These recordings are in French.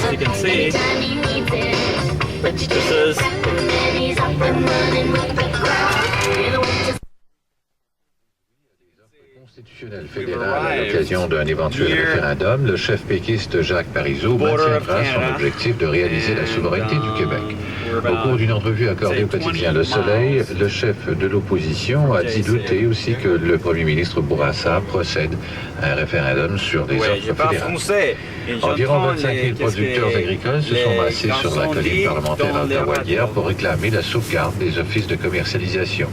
as you can see, this is constitutionnel fédéral à l'occasion d'un éventuel référendum, le chef péquiste Jacques Parizeau maintiendra son objectif de réaliser la souveraineté du Québec. Au cours d'une entrevue accordée au quotidien Le Soleil, le chef de l'opposition a dit douter aussi que le premier ministre Bourassa procède à un référendum sur des offres fédérales. Environ 25 000 producteurs agricoles se sont massés sur la colline parlementaire d'Ottawa hier pour réclamer la sauvegarde des offices de commercialisation.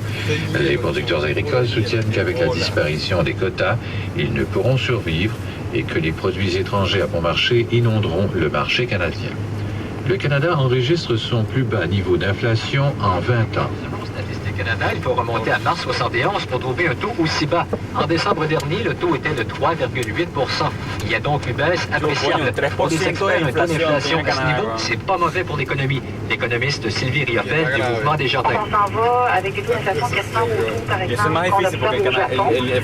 Les producteurs agricoles soutiennent qu'avec la disparition des quotas, ils ne pourront survivre et que les produits étrangers à bon marché inonderont le marché canadien. Le Canada enregistre son plus bas niveau d'inflation en 20 ans. Canada, il faut remonter à mars 71 pour trouver un taux aussi bas. En décembre dernier, le taux était de 3,8 %. Il y a donc une baisse appréciable. Pour des experts, un taux d'inflation à ce niveau, c'est pas mauvais pour l'économie. L'économiste Sylvie Riopel du Mouvement des Jardins. On s'en va avec des taux d'inflation qui ressemblent au taux, par exemple, qu'on observe au Japon. Et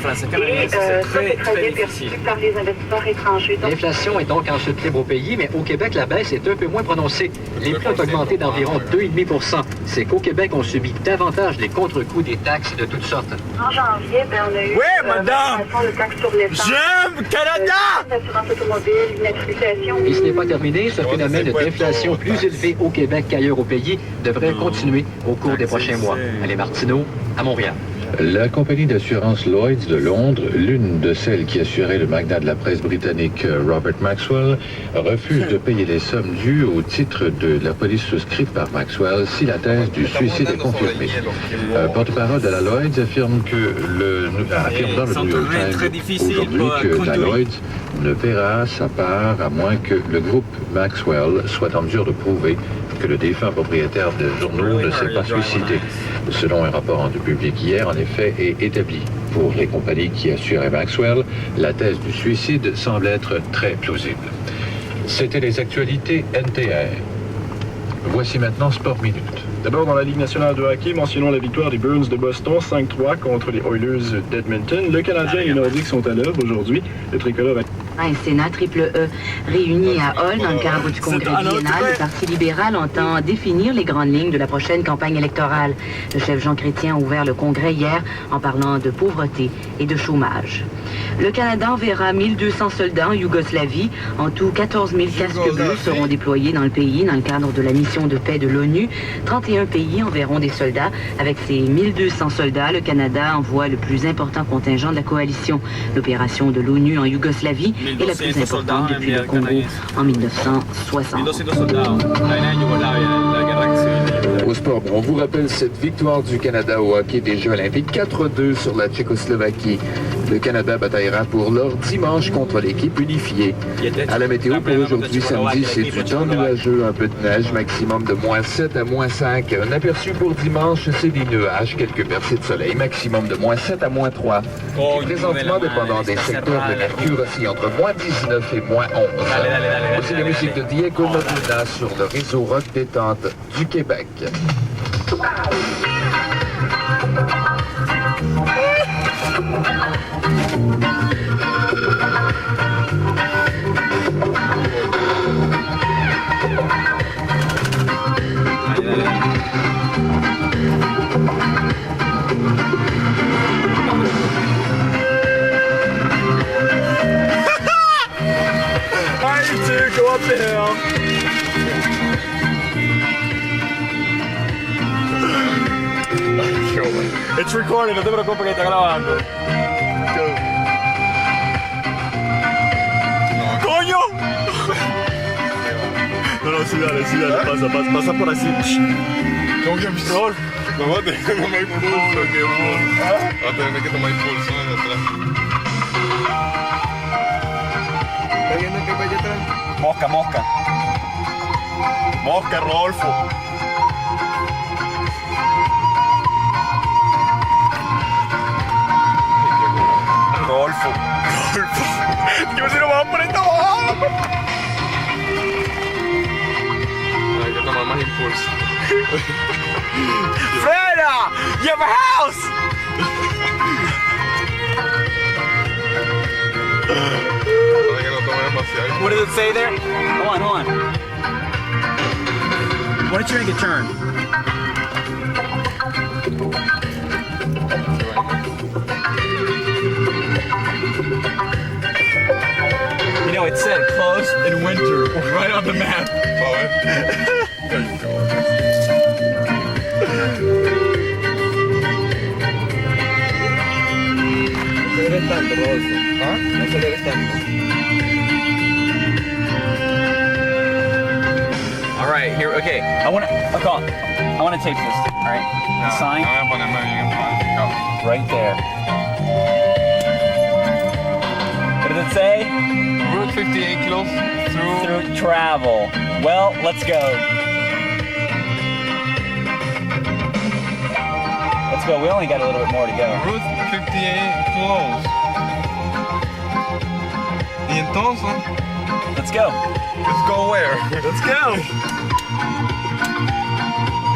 c'est très bien perçu par les investisseurs étrangers. L'inflation est donc en chute libre au pays, mais au Québec, la baisse est un peu moins prononcée. Les prix ont augmenté d'environ 2,5 %. C'est qu'au Québec, on subit davantage les contre-coups des taxes de toutes sortes. En janvier, on a eu madame! de taxes sur l'essence. J'aime Canada! L'assurance automobile, une explication. Et ce n'est pas terminé, ce phénomène d'inflation plus élevé au Québec qu'ailleurs au pays devrait continuer au cours des prochains mois. Allez, Martineau, à Montréal. La compagnie d'assurance Lloyds de Londres, l'une de celles qui assurait le magnat de la presse britannique Robert Maxwell, refuse de payer les sommes dues au titre de la police souscrite par Maxwell si la thèse du suicide est confirmée. Un porte-parole de la Lloyds affirme dans le New York Times aujourd'hui que la Lloyds ne paiera sa part à moins que le groupe Maxwell soit en mesure de prouver que le défunt propriétaire de journaux ne s'est pas suicidé. Selon un rapport rendu public hier, en effet, est établi. Pour les compagnies qui assuraient Maxwell, la thèse du suicide semble être très plausible. C'était les actualités NTR. Voici maintenant Sport Minute. D'abord, dans la Ligue nationale de hockey, mentionnons la victoire des Bruins de Boston 5-3 contre les Oilers d'Edmonton. Le Canadien et les Nordiques sont à l'œuvre aujourd'hui. Le tricolore a... Un Sénat triple E réuni à Hull dans le cadre du congrès biennal, le Parti libéral entend définir les grandes lignes de la prochaine campagne électorale. Le chef Jean Chrétien a ouvert le congrès hier en parlant de pauvreté et de chômage. Le Canada enverra 1200 soldats en Yougoslavie. En tout, 14 000 casques bleus seront déployés dans le pays dans le cadre de la mission de paix de l'ONU. 31 pays enverront des soldats. Avec ces 1200 soldats, le Canada envoie le plus important contingent de la coalition. L'opération de l'ONU en Yougoslavie est la plus importante depuis le Congo en 1960. Au sport, on vous rappelle cette victoire du Canada au hockey des Jeux olympiques 4-2 sur la Tchécoslovaquie. Le Canada bataillera pour l'or dimanche contre l'équipe unifiée. À la météo pour aujourd'hui samedi, c'est du temps nuageux, un peu de neige, maximum de -7 à -5. Un aperçu pour dimanche, c'est des nuages, quelques percées de soleil, maximum de -7 à -3. Et présentement, dépendant des secteurs, le mercure aussi entre -19 et -11. Voici la musique de Diego Medina sur le réseau rock détente du Québec. Go up the hill. It's recording, no te preocupes que está grabando. ¡Coño! No, sí, dale, pasa por así. ¿Cómo que pistol? No, va a tener que tomar impulso, qué bueno. Va a tener que tomar impulso desde atrás. ¿Está viendo qué vaya atrás? Mosca. Mosca, Rodolfo. Yo si no me voy a poner esta bajada. Hay que tomar más impulso. ¡Frena! ¡You have a house! What does it say there? Hold on. don't you make a turn? You know, it said closed in winter right on the map. There you go. ¿Ah? All right, here. Okay, I want to tape this. All right, the sign Voy a ponerme bien enfático. right there. What does it say? Route 58 close Through travel. Well, let's go. Let's go. We only got a little bit more to go. Route 58 close. Y entonces, Let's go. let's go where? Let's go.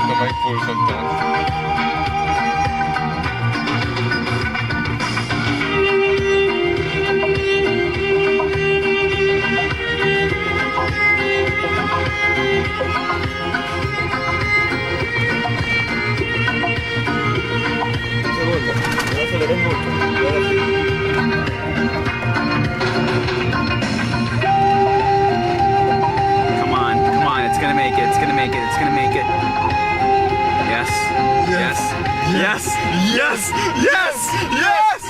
Toma impulso entonces. Come on. It's gonna make it. It's gonna make it. It's gonna make it. Yes. Yes. Yes. Yes. Yes. Yes.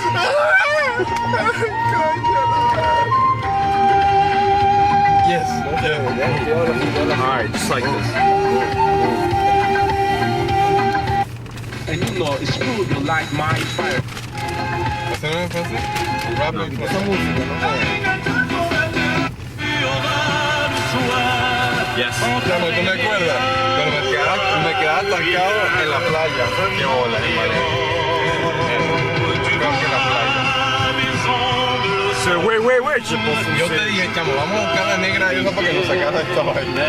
Yes. Yeah. All right, just like this. And you know, it's cool to light my fire. ¿Hacerlo en francés? Rápido. Yes. Ya no, ¿tú me acuerdas? Pero me quedaba atascado en la playa. Qué bola, hermano. Creo que en la playa. So wait. Yo te dije, chamo, vamos a buscar la negra esa para que nos sacara esta vaina.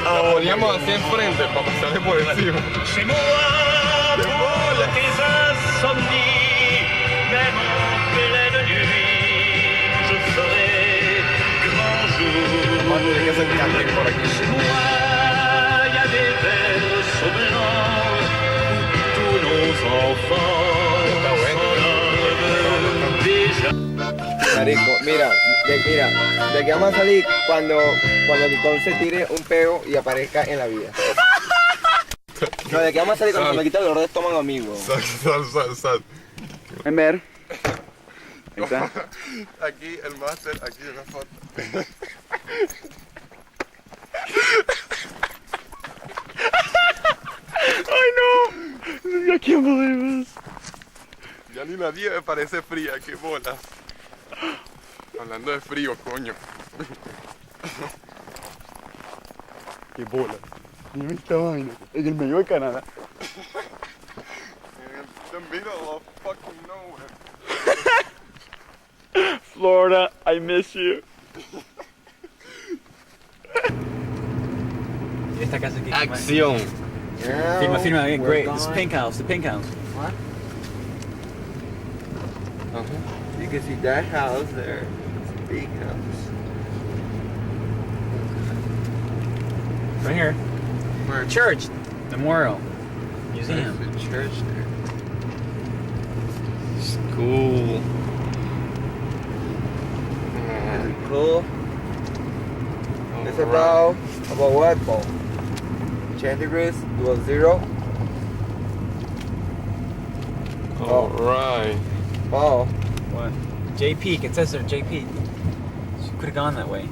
La poníamos así enfrente para pasarle por encima. ¡Qué bola! Vamos a tener que hacer camping por aquí. Está bueno. Marico, mira, de que vamos a salir cuando Nicole se tire un peo y aparezca en la vida. No, de que vamos a salir cuando me quita el dolor de estómago, amigo. Sal. En ver. Aquí el máster, aquí una foto. I know. I can't believe this. Ya ni la nieve parece fría, qué bola. Hablando de frío, coño. Qué bola. Mira esta vaina. En el medio de Canadá. In the middle of fucking nowhere. Florida, I miss you. Esta casa aquí. Acción. Firma bien, great. This is Pink House, the Pink House. What? You can see that house there. It's a big house. Right here. Where? Church, Memorial, Museum. There's a church there. School. Cool. It's about what, Paul? 10 degrees, below 0. Alright. Oh. What? J Peak, it says there, J Peak. She could have gone that way.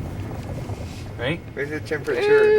Right? Where's the temperature?